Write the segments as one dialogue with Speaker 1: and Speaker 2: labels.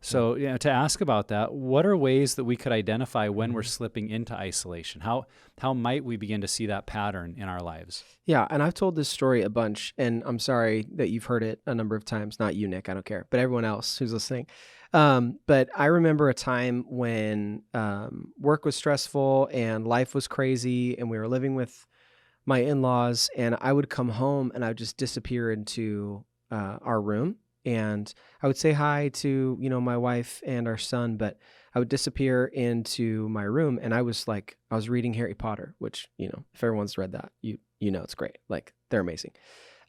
Speaker 1: So, to ask about that, what are ways that we could identify when we're slipping into isolation? How might we begin to see that pattern in our lives?
Speaker 2: Yeah, and I've told this story a bunch, and I'm sorry that you've heard it a number of times. Not you, Nick, I don't care, but everyone else who's listening. But I remember a time when work was stressful and life was crazy, and we were living with my in-laws, and I would come home and I would just disappear into our room, and I would say hi to, my wife and our son, but I would disappear into my room, and I was reading Harry Potter, which, if everyone's read that, it's great. Like, they're amazing.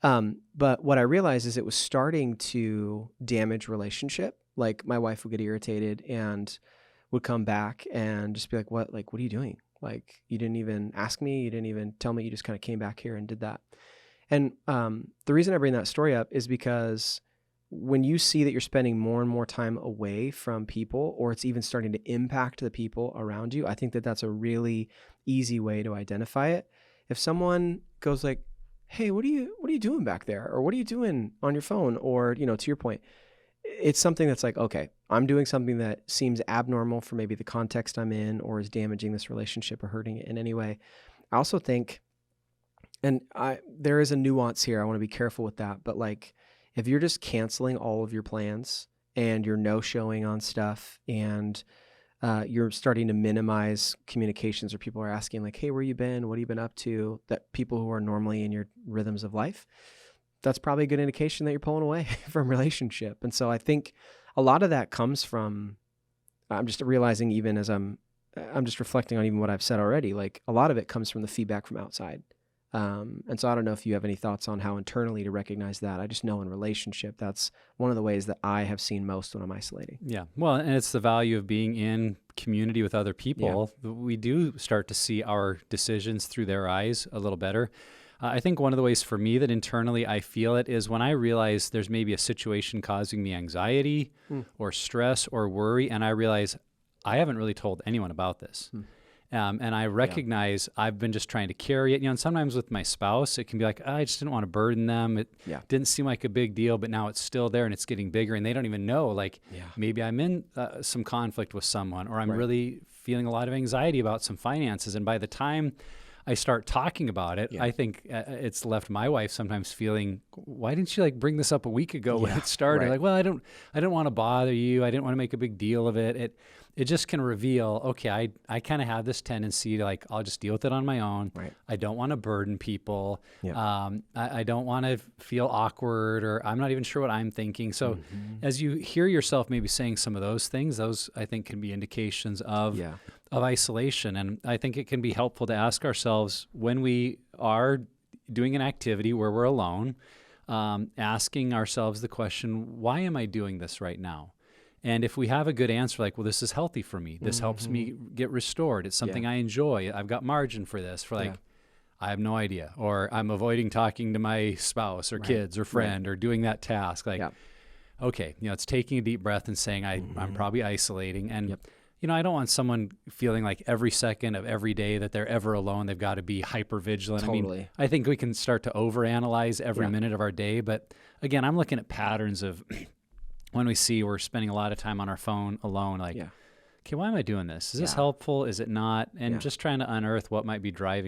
Speaker 2: But what I realized is it was starting to damage relationship. Like, my wife would get irritated and would come back and just be like, what are you doing? Like, you didn't even ask me. You didn't even tell me. You just kind of came back here and did that. And the reason I bring that story up is because when you see that you're spending more and more time away from people, or it's even starting to impact the people around you, I think that that's a really easy way to identify it. If someone goes like, hey, what are you doing back there? Or what are you doing on your phone? Or, to your point, it's something that's like, okay, I'm doing something that seems abnormal for maybe the context I'm in, or is damaging this relationship or hurting it in any way. I also think, there is a nuance here. I want to be careful with that. But like, if you're just canceling all of your plans and you're no-showing on stuff, and you're starting to minimize communications, or people are asking like, hey, where you been? What have you been up to? That people who are normally in your rhythms of life, that's probably a good indication that you're pulling away from relationship. And so I think a lot of that comes from, I'm just realizing, even as I'm just reflecting on even what I've said already, like a lot of it comes from the feedback from outside. And so I don't know if you have any thoughts on how internally to recognize that. I just know in relationship, that's one of the ways that I have seen most when I'm isolating.
Speaker 1: Yeah. Well, and it's the value of being in community with other people. Yeah. We do start to see our decisions through their eyes a little better. I think one of the ways for me that internally I feel it is when I realize there's maybe a situation causing me anxiety or stress or worry, and I realize I haven't really told anyone about this. And I recognize I've been just trying to carry it. And sometimes with my spouse, it can be like, I just didn't want to burden them. It didn't seem like a big deal, but now it's still there and it's getting bigger, and they don't even know. Like, maybe I'm in some conflict with someone, or I'm really feeling a lot of anxiety about some finances. And by the time I start talking about it, I think it's left my wife sometimes feeling, why didn't you bring this up a week ago when it started? Like, well, I don't want to bother you. I didn't want to make a big deal of it. It just can reveal, okay, I kind of have this tendency to I'll just deal with it on my own. Right. I don't want to burden people. I don't want to feel awkward, or I'm not even sure what I'm thinking. So as you hear yourself maybe saying some of those things, those I think can be indications of isolation. And I think it can be helpful to ask ourselves, when we are doing an activity where we're alone, asking ourselves the question, why am I doing this right now? And if we have a good answer, like, well, this is healthy for me. This helps me get restored. It's something I enjoy. I've got margin for this. I have no idea. Or I'm avoiding talking to my spouse or kids or friend or doing that task. Okay, it's taking a deep breath and saying, I'm probably isolating. And I don't want someone feeling like every second of every day that they're ever alone, they've got to be hyper vigilant.
Speaker 2: Totally.
Speaker 1: I think we can start to overanalyze every minute of our day. But again, I'm looking at patterns of when we see we're spending a lot of time on our phone alone, okay, why am I doing this? Is this helpful? Is it not? And just trying to unearth what might be driving